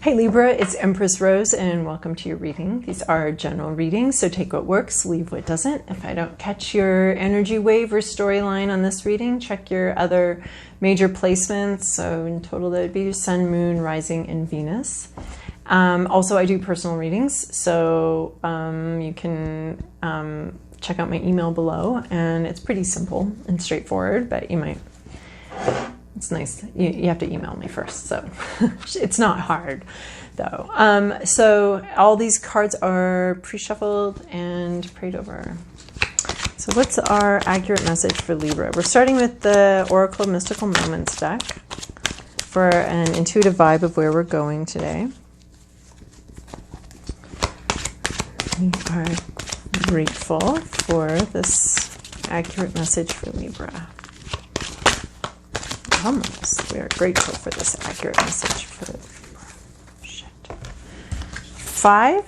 Hey Libra, it's Empress Rose and welcome to your reading. These are general readings, so take what works, leave what doesn't. If I don't catch your energy wave or storyline on this reading, check your other major placements. So in total that would be your Sun, Moon, Rising, and Venus. Also, I do personal readings, so you can check out my email below, and it's pretty simple and straightforward, but you might... It's nice. You have to email me first, so it's not hard, though. So all these cards are pre-shuffled and prayed over. So what's our accurate message for Libra? We're starting with the Oracle Mystical Moments deck for an intuitive vibe of where we're going today. We are grateful for this accurate message for Libra. Almost. We are grateful for this accurate message for shit. 5.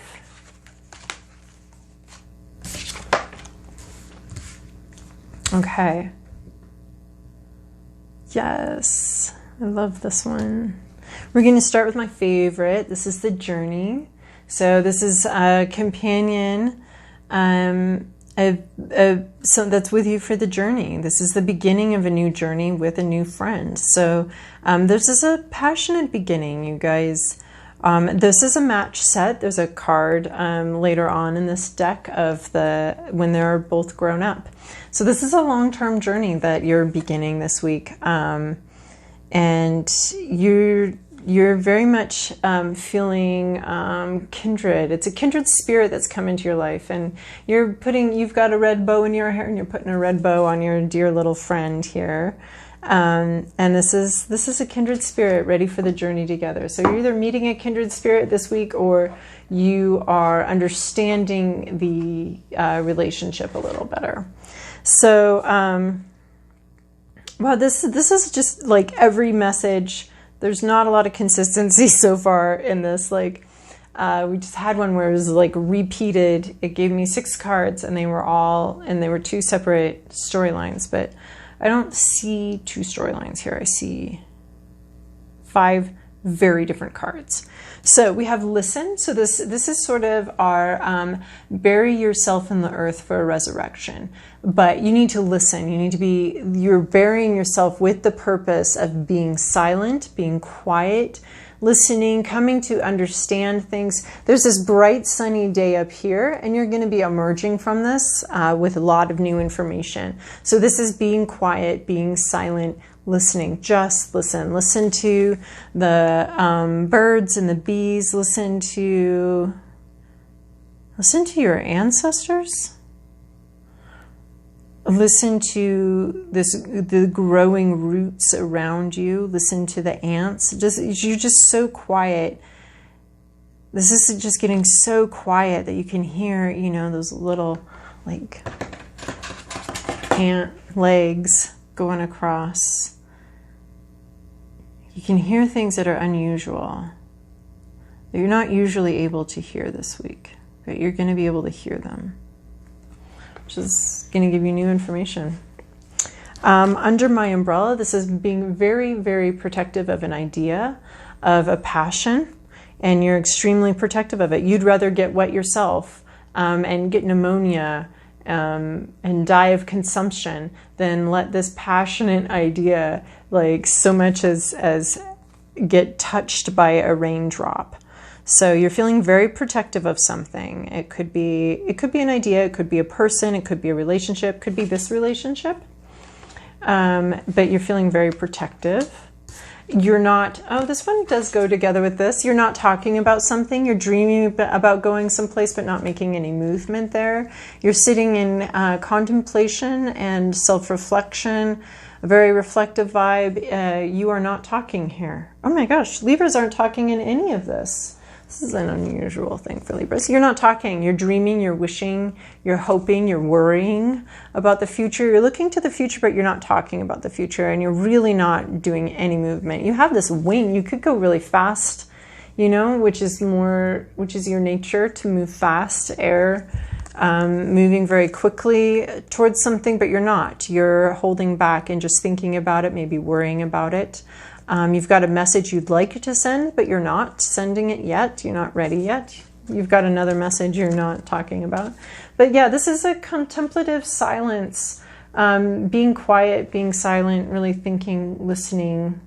Okay. Yes. I love this one. We're going to start with my favorite. This is the journey. So this is a companion so that's with you for the journey. This is the beginning of a new journey with a new friend. So this is a passionate beginning, you guys. This is a match set. There's a card later on in this deck of when they're both grown up. So this is a long-term journey that you're beginning this week. And you're very much feeling kindred. It's a kindred spirit that's come into your life, and you've got a red bow in your hair, and you're putting a red bow on your dear little friend here. And this is a kindred spirit ready for the journey together. So you're either meeting a kindred spirit this week, or you are understanding the relationship a little better. So, wow, this is just like every message. There's not a lot of consistency so far in this. Like, we just had one where it was like repeated. It gave me 6 cards, and they were 2 separate storylines. But I don't see 2 storylines here. I see 5 very different cards. So we have listen. So this is sort of our bury yourself in the earth for a resurrection. But you need to listen. You're burying yourself with the purpose of being silent, being quiet, listening, coming to understand things. There's this bright sunny day up here, and you're going to be emerging from this with a lot of new information. So this is being quiet, being silent, listening. Just listen. Listen to the birds and the bees. Listen to your ancestors. Listen to the growing roots around you. Listen to the ants. You're just so quiet. This is just getting so quiet that you can hear, those little like ant legs going across. You can hear things that are unusual, that you're not usually able to hear this week, but you're going to be able to hear them, which is going to give you new information. Under my umbrella, this is being very, very protective of an idea, of a passion, and you're extremely protective of it. You'd rather get wet yourself and get pneumonia and die of consumption than let this passionate idea like so much as get touched by a raindrop. So you're feeling very protective of something. It could be an idea, it could be a person, it could be a relationship, it could be this relationship. But you're feeling very protective. You're not, this one does go together with this. You're not talking about something. You're dreaming about going someplace but not making any movement there. You're sitting in contemplation and self-reflection, a very reflective vibe. You are not talking here. Oh my gosh, Libras aren't talking in any of this. This is an unusual thing for Libras. You're not talking. You're dreaming, you're wishing, you're hoping, you're worrying about the future. You're looking to the future, but you're not talking about the future, and you're really not doing any movement. You have this wing. You could go really fast, which is your nature, to move fast, moving very quickly towards something, but you're not. You're holding back and just thinking about it, maybe worrying about it. You've got a message you'd like to send, but you're not sending it yet. You're not ready yet. You've got another message you're not talking about. But yeah, this is a contemplative silence, being quiet, being silent, really thinking, listening.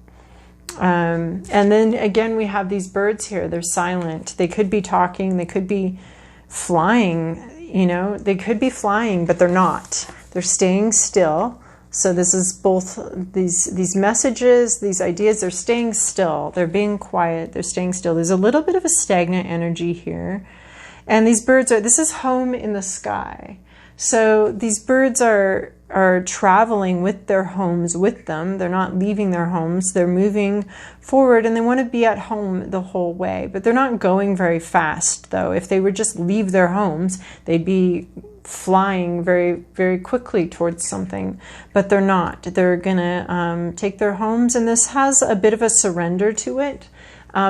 And then again, we have these birds here. They're silent. They could be talking. They could be flying. You know, they could be flying, but they're not. They're staying still. So this is both these messages, these ideas, they're staying still. They're being quiet. They're staying still. There's a little bit of a stagnant energy here. And these birds are, this is home in the sky. So these birds are traveling with their homes with them. They're not leaving their homes. They're moving forward, and they want to be at home the whole way. But they're not going very fast, though. If they would just leave their homes, they'd be flying very, very quickly towards something. But they're not. They're going to take their homes, and this has a bit of a surrender to it.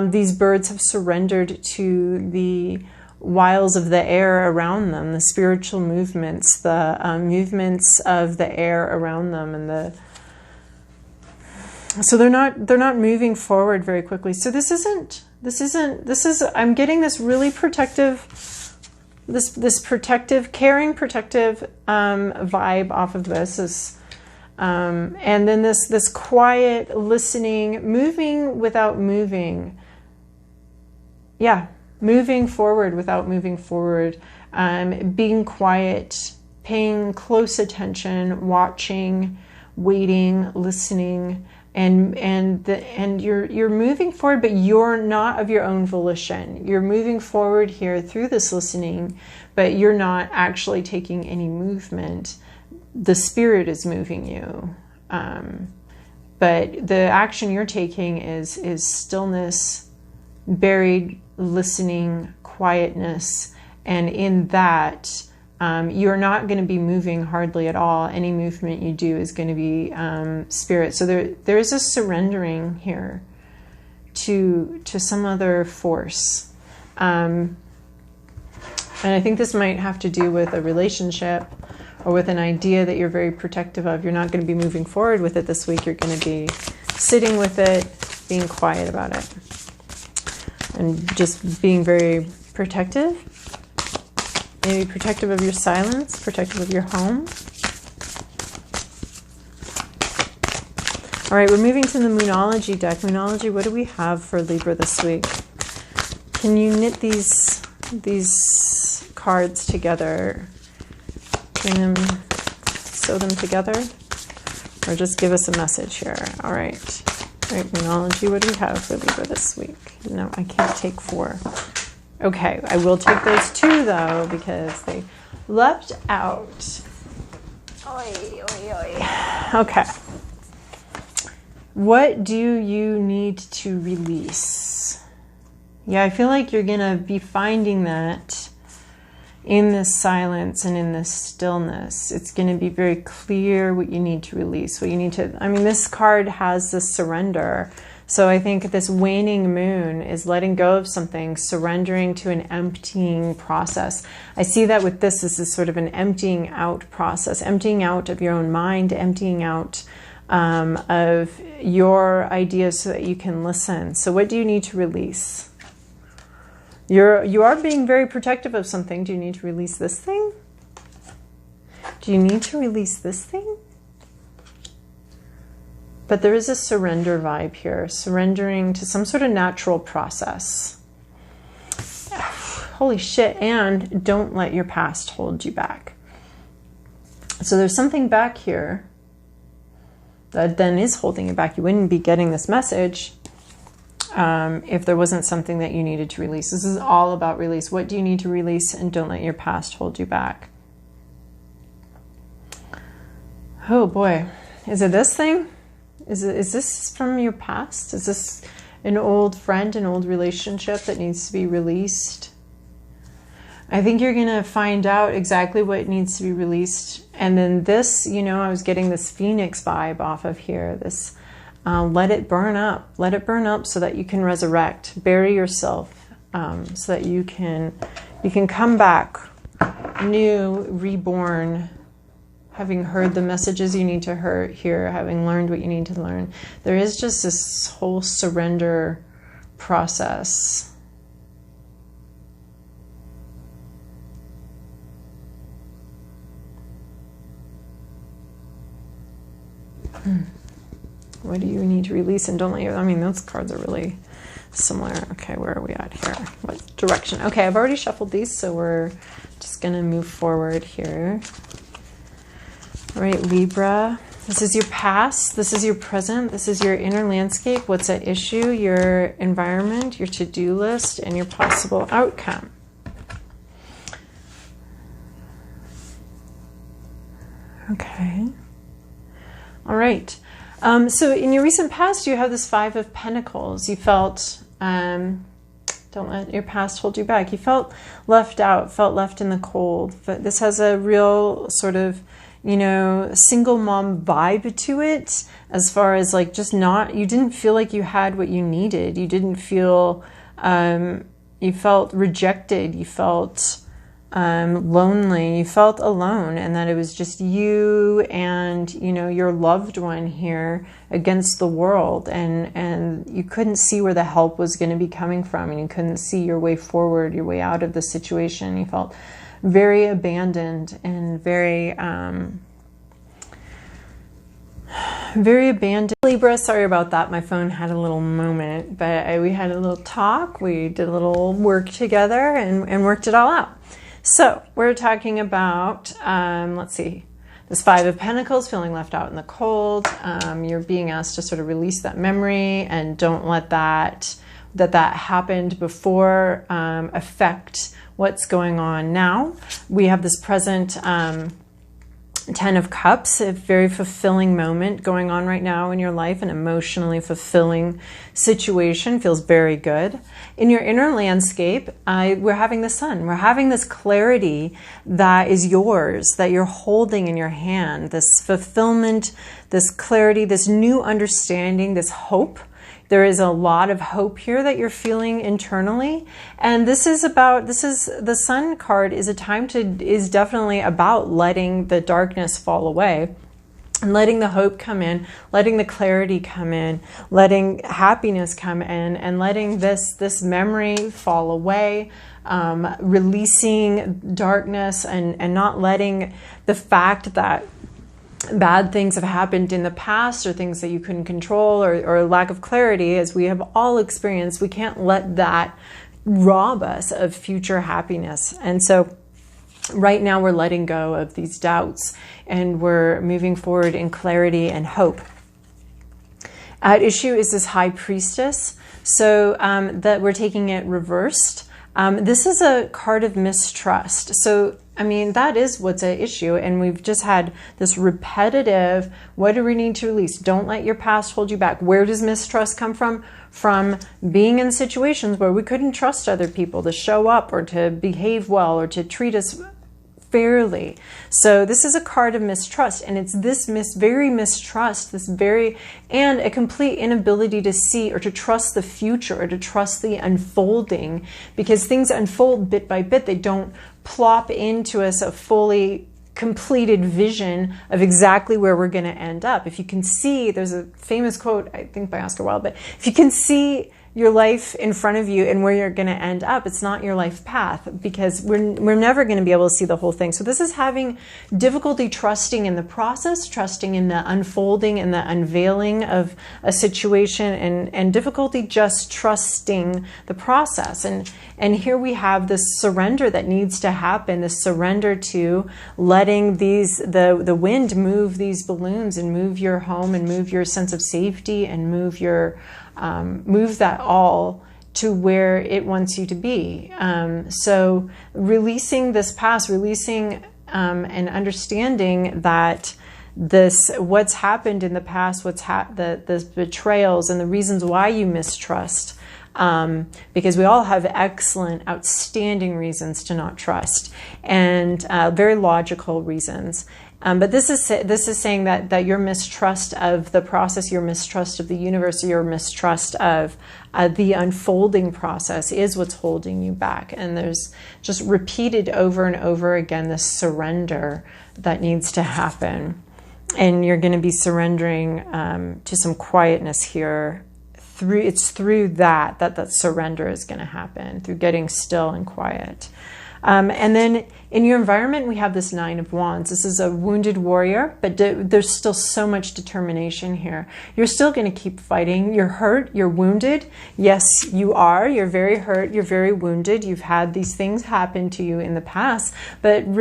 These birds have surrendered to the wiles of the air around them, the spiritual movements, the movements of the air around them, and so they're not moving forward very quickly. So this is I'm getting this really protective, this protective, caring, protective vibe off of this. And then this quiet listening, moving without moving. Yeah. Moving forward without moving forward, being quiet, paying close attention, watching, waiting, listening, and you're moving forward, but you're not of your own volition. You're moving forward here through this listening, but you're not actually taking any movement. The spirit is moving you, but the action you're taking is stillness, buried listening, quietness, and in that you're not going to be moving hardly at all. Any movement you do is going to be spirit. So there is a surrendering here to some other force, and I think this might have to do with a relationship or with an idea that you're very protective of. You're not going to be moving forward with it this week. You're going to be sitting with it, being quiet about it, and just being very protective. Maybe protective of your silence, protective of your home. All right, we're moving to the Moonology deck. Moonology, what do we have for Libra this week? Can you knit these cards together? Can them sew them together? Or just give us a message here? All right. All right, Moonology, what do we have for Libra this week? No, I can't take 4. Okay, I will take those 2, though, because they leapt out. Oy, oy, oy. Okay. What do you need to release? Yeah, I feel like you're going to be finding that in this silence and in this stillness. It's going to be very clear what you need to release, what you need to... I mean, this card has the surrender. So I think this waning moon is letting go of something, surrendering to an emptying process. I see that with this is sort of an emptying out process, emptying out of your own mind, emptying out of your ideas so that you can listen. So what do you need to release? You are being very protective of something. Do you need to release this thing? Do you need to release this thing? But there is a surrender vibe here, surrendering to some sort of natural process. Holy shit, and don't let your past hold you back. So there's something back here that then is holding you back. You wouldn't be getting this message if there wasn't something that you needed to release. This is all about release. What do you need to release? And don't let your past hold you back. Oh boy, is it this thing? Is this from your past? Is this an old friend, an old relationship that needs to be released? I think you're going to find out exactly what needs to be released. And then this, you know, I was getting this Phoenix vibe off of here. This let it burn up. Let it burn up so that you can resurrect. Bury yourself so that you can come back new, reborn, having heard the messages you need to hear, having learned what you need to learn. There is just this whole surrender process. What do you need to release and don't let you... I mean, those cards are really similar. Okay, where are we at here? What direction? Okay, I've already shuffled these, so we're just going to move forward here. All right, Libra. This is your past. This is your present. This is your inner landscape. What's at issue? Your environment, your to-do list, and your possible outcome. Okay. All right. So in your recent past, you have this Five of Pentacles. You felt, don't let your past hold you back. You felt left out, felt left in the cold. But this has a real sort of, you know, single mom vibe to it, as far as like just not, you didn't feel like you had what you needed. You didn't feel, you felt rejected. You felt lonely, you felt alone, and that it was just you and, you know, your loved one here against the world, and you couldn't see where the help was going to be coming from, and you couldn't see your way forward, your way out of the situation. You felt very abandoned and very abandoned. Libra, sorry about that. My phone had a little moment, but we had a little talk. We did a little work together and worked it all out. So we're talking about, let's see, this Five of Pentacles, feeling left out in the cold. You're being asked to sort of release that memory and don't let that happened before affect what's going on now. We have this present Ten of Cups, a very fulfilling moment going on right now in your life, an emotionally fulfilling situation, feels very good. In your inner landscape, we're having the Sun. We're having this clarity that is yours, that you're holding in your hand, this fulfillment, this clarity, this new understanding, this hope. There is a lot of hope here that you're feeling internally. And this is the Sun card is is definitely about letting the darkness fall away and letting the hope come in, letting the clarity come in, letting happiness come in, and letting this memory fall away, releasing darkness and not letting the fact that bad things have happened in the past or things that you couldn't control or lack of clarity, as we have all experienced. We can't let that rob us of future happiness. And so right now we're letting go of these doubts and we're moving forward in clarity and hope. At issue is this High Priestess. So that we're taking it reversed. This is a card of mistrust. So I mean, that is what's at issue. And we've just had this repetitive, what do we need to release? Don't let your past hold you back. Where does mistrust come from? From being in situations where we couldn't trust other people to show up or to behave well or to treat us fairly. So this is a card of mistrust, and it's this very mistrust, and a complete inability to see or to trust the future or to trust the unfolding, because things unfold bit by bit. They don't plop into us a fully completed vision of exactly where we're going to end up. If you can see, there's a famous quote, I think by Oscar Wilde, but if you can see your life in front of you and where you're going to end up, it's not your life path, because we're never going to be able to see the whole thing. So this is having difficulty trusting in the process, trusting in the unfolding and the unveiling of a situation, and difficulty just trusting the process. And here we have this surrender that needs to happen, this surrender to letting the wind move these balloons and move your home and move your sense of safety and move that all to where it wants you to be. So releasing this past, releasing and understanding that what's happened in the past, the betrayals and the reasons why you mistrust, because we all have excellent, outstanding reasons to not trust, and very logical reasons. But this is saying that your mistrust of the process, your mistrust of the universe, your mistrust of the unfolding process is what's holding you back. And there's just repeated over and over again this surrender that needs to happen. And you're going to be surrendering to some quietness here. It's through that surrender is going to happen, through getting still and quiet. And then in your environment, we have this 9 of Wands. This is a wounded warrior, but there's still so much determination here. You're still going to keep fighting. You're hurt. You're wounded. Yes, you are. You're very hurt. You're very wounded. You've had these things happen to you in the past. But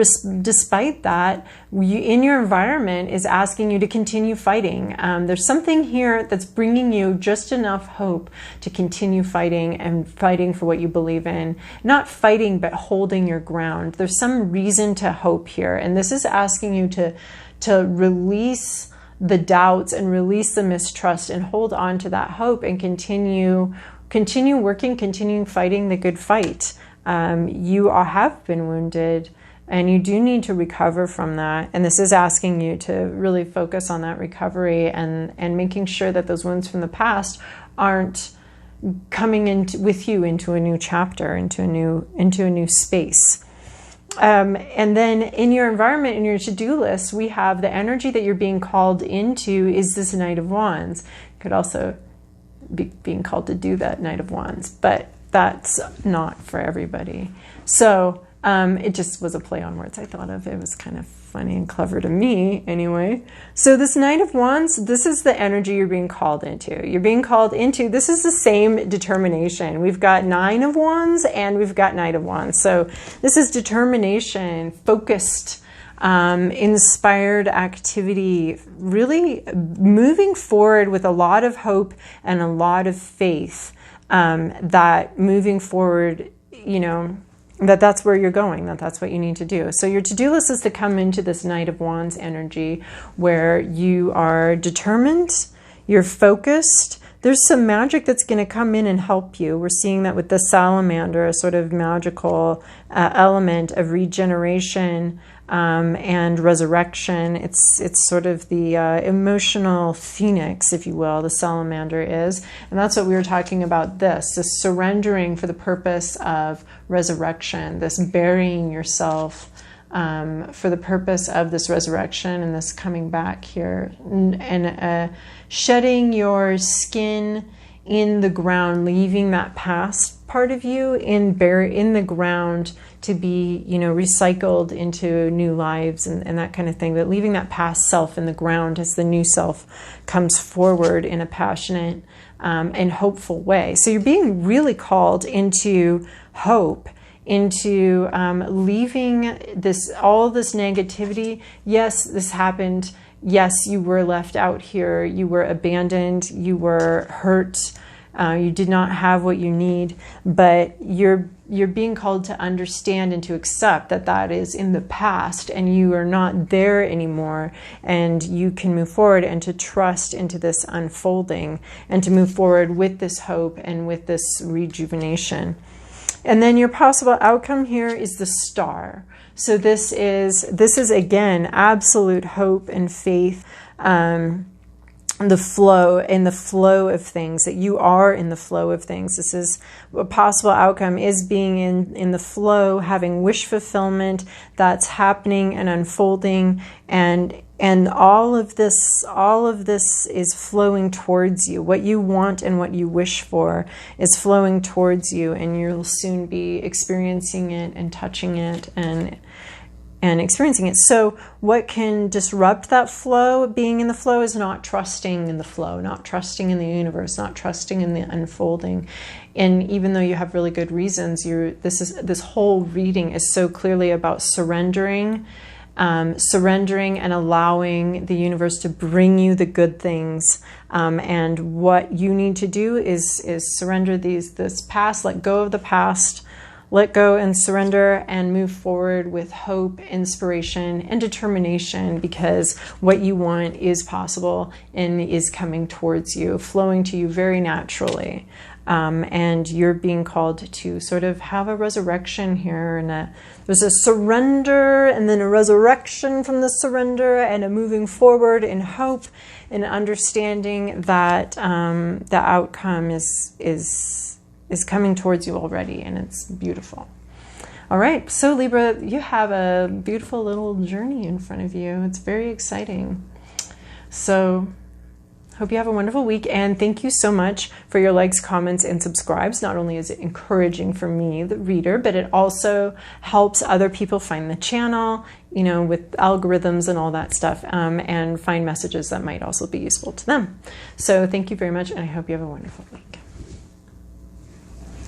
despite that, in your environment is asking you to continue fighting. There's something here that's bringing you just enough hope to continue fighting and fighting for what you believe in. Not fighting, but holding your ground. There's some reason to hope here, and this is asking you to release the doubts and release the mistrust and hold on to that hope and continue working, continue fighting the good fight. You have been wounded, and you do need to recover from that, and this is asking you to really focus on that recovery and making sure that those wounds from the past aren't coming with you into a new chapter, into a new space. And then in your environment, in your to-do list, we have the energy that you're being called into is this Knight of Wands. Could also be being called to do that Knight of Wands, but that's not for everybody. So it just was a play on words I thought of. It was kind of funny and clever to me anyway. So this Knight of Wands, this is the energy you're being called into. You're being called into, this is the same determination. We've got 9 of Wands and we've got Knight of Wands. So this is determination, focused, inspired activity, really moving forward with a lot of hope and a lot of faith, that moving forward, that's where you're going, that's what you need to do. So your to-do list is to come into this Knight of Wands energy where you are determined, you're focused. There's some magic that's going to come in and help you. We're seeing that with the salamander, a sort of magical element of regeneration and resurrection. It's sort of the emotional phoenix, if you will, the salamander is. And that's what we were talking about, this surrendering for the purpose of resurrection, this burying yourself for the purpose of this resurrection and this coming back here, and shedding your skin in the ground, leaving that past part of you in the ground to be, recycled into new lives and that kind of thing. But leaving that past self in the ground as the new self comes forward in a passionate and hopeful way. So you're being really called into hope, into leaving all this negativity. Yes, this happened. Yes, you were left out here. You were abandoned. You were hurt. You did not have what you need. But you're being called to understand and to accept that is in the past and you are not there anymore. And you can move forward and to trust into this unfolding and to move forward with this hope and with this rejuvenation. And then your possible outcome here is the Star. So this is again absolute hope and faith, the flow of things, that you are in the flow of things. This is a possible outcome, is being in the flow, having wish fulfillment that's happening and unfolding, and all of this is flowing towards you. What you want and what you wish for is flowing towards you, and you'll soon be experiencing it and touching it and experiencing it. So what can disrupt that flow, being in the flow, is not trusting in the flow, not trusting in the universe, not trusting in the unfolding. And even though you have really good reasons, this whole reading is so clearly about surrendering and allowing the universe to bring you the good things. And what you need to do is surrender this past, let go of the past, let go and surrender and move forward with hope, inspiration, and determination, because what you want is possible and is coming towards you, flowing to you very naturally. and you're being called to sort of have a resurrection here, and there's a surrender and then a resurrection from the surrender and a moving forward in hope and understanding that the outcome is coming towards you already, and it's beautiful. All right, so Libra, you have a beautiful little journey in front of you. It's very exciting. So hope you have a wonderful week, and thank you so much for your likes, comments, and subscribes. Not only is it encouraging for me, the reader, but it also helps other people find the channel, you know, with algorithms and all that stuff, and find messages that might also be useful to them. So thank you very much, and I hope you have a wonderful week.